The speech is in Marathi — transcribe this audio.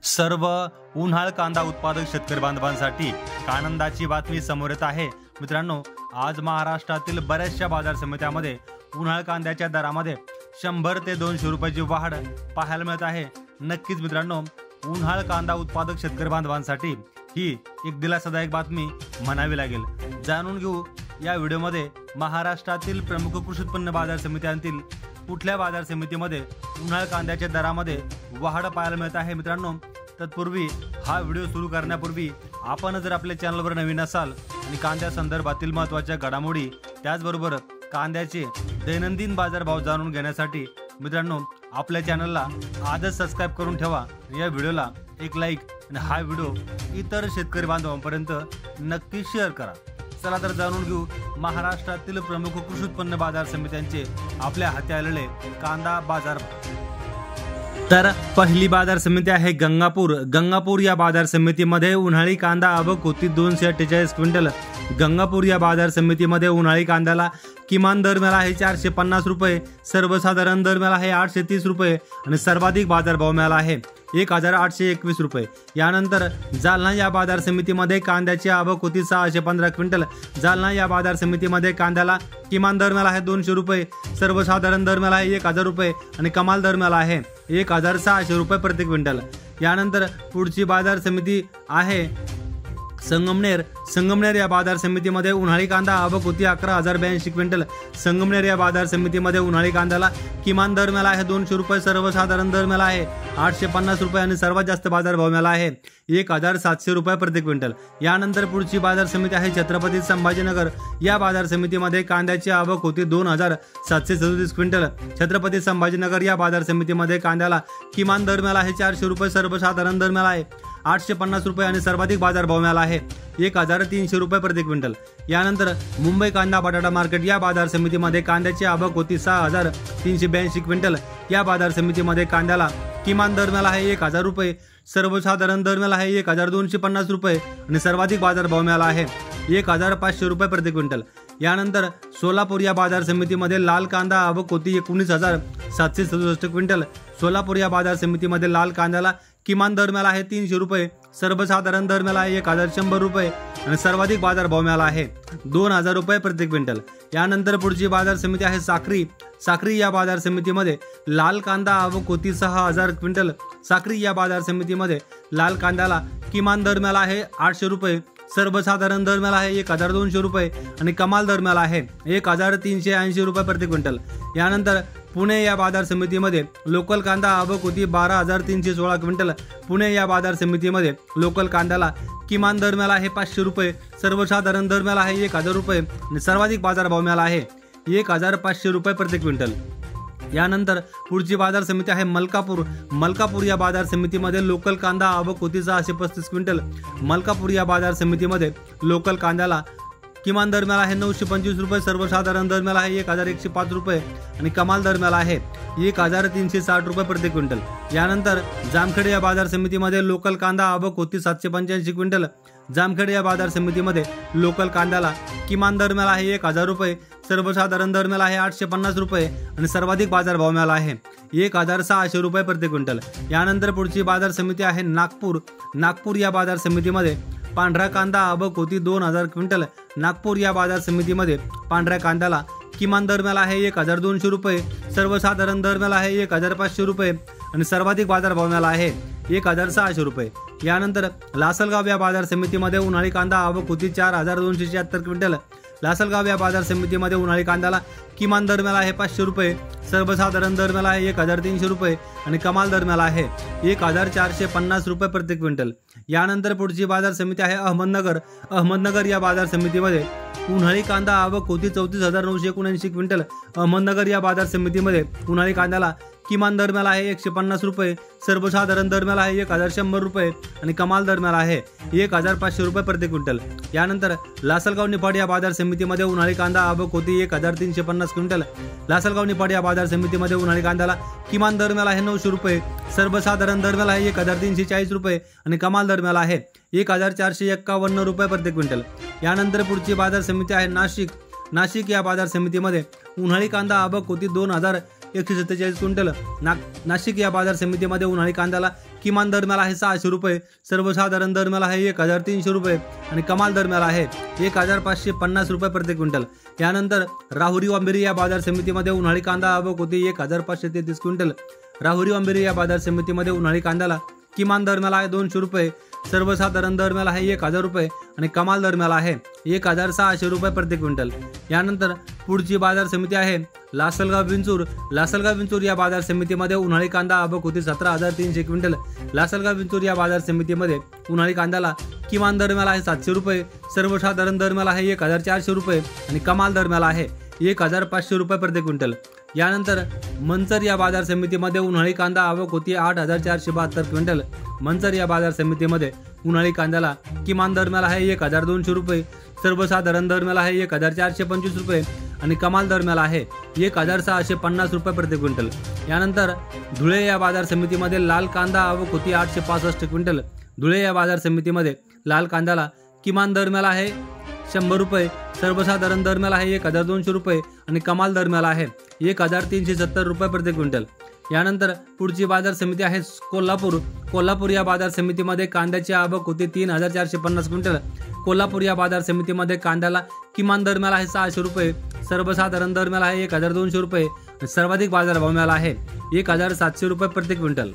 सर्व उन्हाळ कांदा उत्पादक शेतकरी बांधवांसाठी आनंदाची बातमी समोर येत आहे। मित्रांनो, आज महाराष्ट्रातील बऱ्याचशा बाजार समित्यांमध्ये उन्हाळ कांद्याच्या दरामध्ये 100 ते 200 रुपयाची वाढ पाहायला मिळत आहे। नक्कीच मित्रांनो, उन्हाळ कांदा उत्पादक शेतकरी बांधवांसाठी ही एक दिलासादायक बातमी म्हणावी लागेल। जाणून घेऊ या व्हिडिओमध्ये महाराष्ट्रातील प्रमुख कृषी उत्पन्न बाजार समित्यांतील कुठल्या बाजार समितीमध्ये उन्हाळ कांद्याच्या दरामध्ये वाढ पाहायला मिळत आहे। मित्रांनो, तत्पूर्वी हा व्हिडिओ सुरू करण्यापूर्वी आपण जर आपल्या चॅनलवर नवीन असाल आणि कांद्या संदर्भातील महत्त्वाच्या घडामोडी त्याचबरोबर कांद्याचे दैनंदिन बाजारभाव जाणून घेण्यासाठी मित्रांनो आपल्या चॅनलला आजच सबस्क्राइब करून ठेवा। या व्हिडिओला एक लाईक आणि हा व्हिडिओ इतर शेतकरी बांधवांपर्यंत नक्की शेअर करा। चला तर जाणून घेऊ महाराष्ट्रातील प्रमुख कृषी उत्पन्न बाजार समित्यांचे आपल्या हाती आलेले कांदा बाजार। तर पहिली बाजार समिती आहे गंगापूर या बाजार समितीमध्ये उन्हाळी कांदा आवक होती 248 क्विंटल। गंगापूर या बाजार समितीमध्ये उन्हाळी कांद्याला किमान दर मिळाला आहे 450 रुपये, सर्वसाधारण दर मिळाला आहे 830 रुपये आणि सर्वाधिक बाजारभाव मिळाला आहे 1821 रुपये। यानंतर जालना या बाजार समितीमध्ये कांद्याची आवक होती 615 क्विंटल। जालना या बाजार समितीमध्ये कांद्याला किमान दर मिळाला आहे 200 रुपये, सर्वसाधारण दर मिळाला आहे 1000 रुपये आणि कमाल दर मिळाला आहे 1600 रुपये प्रति क्विंटल। यानंतर पुढची बाजार समिती आहे संगमनेर या बाजार समितीमध्ये उन्हाळी कांदा आवक होती 11082 क्विंटल। संगमनेर या बाजार समितीमध्ये उन्हाळी कांद्याला किमान दर मिळाला आहे 200 रुपये, सर्वसाधारण दर मिळाला आहे 850 रुपये आणि सर्वात जास्त बाजारभाव मिळाला आहे 1700 रुपये प्रति क्विंटल। यानंतर पुढची बाजार समिती आहे छत्रपती संभाजीनगर या बाजार समितीमध्ये कांद्याची आवक होती 2737 क्विंटल। छत्रपती संभाजीनगर या बाजार समितीमध्ये कांद्याला किमान दर मिळाला आहे 400 रुपये, सर्वसाधारण दर मिळाला आहे 850 रुपये आणि सर्वाधिक बाजारभाव मिळाला आहे 1300 रुपये प्रति क्विंटल। यानंतर मुंबई कांदा बटाटा मार्केट या बाजार समितीमध्ये कांद्याची आवक होती 6382 क्विंटल। या बाजार समितीमध्ये कांद्याला किमान दर मिळाला आहे 1000 रुपये, सर्वसाधारण दर मिळाला आहे 1250 रुपये आणि सर्वाधिक बाजारभाव मिळाला आहे 1500 रुपये प्रति क्विंटल। यानंतर सोलापूर या बाजार समितीमध्ये लाल कांदा आवक होती 19767 क्विंटल। सोलापूर या बाजार समितीमध्ये लाल कांद्याला किमान दर मिळाला आहे 300 रुपये, सर्वसाधारण दर मिळाला आहे 1100 रुपये आणि सर्वाधिक बाजारभाव मिळाला आहे 2000 रुपये प्रति क्विंटल। यानंतर पुढची बाजार समिती आहे साक्री या बाजार समितीमध्ये लाल कांदा आवक होती 6000 क्विंटल। साक्री या बाजार समितीमध्ये लाल कांद्याला किमान दर मिळाला आहे 800 रुपये, सर्वसाधारण दर मिळाला आहे 1200 रुपये आणि कमाल दर मिळाला आहे 1380 रुपये प्रति क्विंटल। यानंतर पुणे या बाजार समितीमध्ये लोकल कांदा आवक होती 12316 क्विंटल। पुणे या बाजार समितीमध्ये लोकल कांद्याला किमान दर मिळाला आहे 500 रुपये, सर्वसाधारण दर मिळाला आहे 1000 रुपये आणि सर्वाधिक बाजारभाव मिळाला आहे 1500 रुपये प्रति क्विंटल। यानंतर पुढची बाजार समिती आहे मलकापूर या बाजार समितीमध्ये लोकल कांदा आवक होती 635 क्विंटल। मलकापूर या बाजार समितीमध्ये लोकल कांद्याला किमान दर मिळाला आहे 925 रुपये, सर्वसाधारण दर मिळाला आहे 1105 रुपये आणि कमाल दर मिळाला आहे 1360 रुपये प्रति क्विंटल। यानंतर जामखेड या बाजार समितीमध्ये लोकल कांदा आवक होती 785 क्विंटल। जामखेड या बाजार समितीमध्ये लोकल कांद्याला किमान दर मिळाला आहे 1000 रुपये, सर्वसाधारण दर मिळाला आहे 850 रुपये आणि सर्वाधिक बाजारभाव मिळाला आहे 1600 रुपये प्रति क्विंटल। यानंतर पुढची बाजार समिती आहे नागपूर या बाजार समितीमध्ये पांढरा कांदा आवक होती 2000 क्विंटल। नागपूर या बाजार समितीमध्ये पांढऱ्या कांद्याला किमान दर मिळाला आहे 1200 रुपये, सर्वसाधारण दर मिळाला आहे 1500 रुपये आणि सर्वाधिक बाजारभाव मिळाला आहे 1600 रुपये। यानंतर लासलगाव या बाजार समितीमध्ये उन्हाळी कांदा आवक होती 4276 क्विंटल। लासलगाव या बाजार समितीमध्ये उन्हाळी कांद्याला किमान दर मिळाला आहे 500 रुपये, सर्वसाधारण दर मिळाला आहे 1300 रुपये आणि कमाल दर मिळाला आहे 1450 रुपये प्रति क्विंटल। यानंतर पुढची बाजार समिती आहे अहमदनगर या बाजार समितीमध्ये उन्हाळी कांदा आवक होती 34979 क्विंटल। अहमदनगर या बाजार समितीमध्ये उन्हाळी कांद्याला किमान दर मिळाला आहे 150 रुपये, सर्वसाधारण दर मिळाला आहे 1100 रुपये आणि कमाल दर मिळाला आहे 1500 रुपये प्रति क्विंटल। यानंतर लासलगाव निफाड या बाजार समितीमध्ये उन्हाळी कांदा आवक होती 1350 क्विंटल। लासलगाव निफाड या बाजार समितीमध्ये उन्हाळी कांद्याला किमान दर मिळाला आहे 900 रुपये, सर्वसाधारण दर मिळाला आहे 1340 रुपये आणि कमाल दर मिळाला आहे 1451 रुपये प्रति क्विंटल। यानंतर पुढची बाजार समिती आहे नाशिक या बाजार समितीमध्ये उन्हाळी कांदा आवक होती 2147 क्विंटल। नाशिक या बाजार समितीमध्ये उन्हाळी कांद्याला किमान दर मिळाला आहे 600 रुपये, सर्वसाधारण दर मिळाला आहे 1300 रुपये आणि कमाल दर मिळाला आहे 1550 रुपये प्रति क्विंटल। यानंतर राहुरी अंबेरी या बाजार समितीमध्ये उन्हाळी कांदा आवक होती 1533 क्विंटल। राहुरी अंबेरी या बाजार समितीमध्ये उन्हाळी कांद्याला किमान दर मिळाला आहे 200 रुपये, सर्वसाधारण दर मिळाला आहे 1000 रुपये आणि कमाल दर मिळाला आहे 1600 रुपये प्रति क्विंटल। यानंतर पुढची बाजार समिती आहे लासलगाव विंचूर। लासलगाव विंचूर या बाजार समितीमध्ये उन्हाळी कांदा आवक होती 17300 क्विंटल। लासलगाव विंचूर या बाजार समितीमध्ये उन्हाळी कांद्याला किमान दर मिळाला आहे 700 रुपये, सर्वसाधारण दर मिळाला आहे 1400 रुपये आणि कमाल दर मिळाला आहे 1500 रुपये प्रति क्विंटल। यानंतर मंचर या बाजार समितीमध्ये उन्हाळी कांदा आवक होती 8472 क्विंटल। मंचर या बाजार समितीमध्ये उन्हाळी कांद्याला किमान दर मिळाला आहे 1200 रुपये, सर्वसाधारण दर मिळाला आहे 1425 रुपये आणि कमाल दर मिळाला आहे 1650 रुपये प्रति क्विंटल। यानंतर धुळे या बाजार समितीमध्ये लाल कांदा आवक होती 865 क्विंटल। धुळे या बाजार समितीमध्ये लाल कांद्याला किमान दर मिळाला आहे 100 रुपये, सर्वसाधारण दर मिळाला आहे 1200 रुपये आणि कमाल दर मिळाला आहे 1370 रुपये प्रति क्विंटल। यानंतर पुढची बाजार समिती आहे कोल्हापूर। कोल्हापूर या बाजार समितीमध्ये कांद्याची आवक होती 3450 क्विंटल। कोल्हापूर या बाजार समितीमध्ये कांद्याला किमान दर मिळाला आहे 600 रुपये, सर्वसाधारण दर मिळाला आहे 1200 रुपये, सर्वाधिक बाजारभाव मिळाला आहे 1700 रुपये प्रति क्विंटल।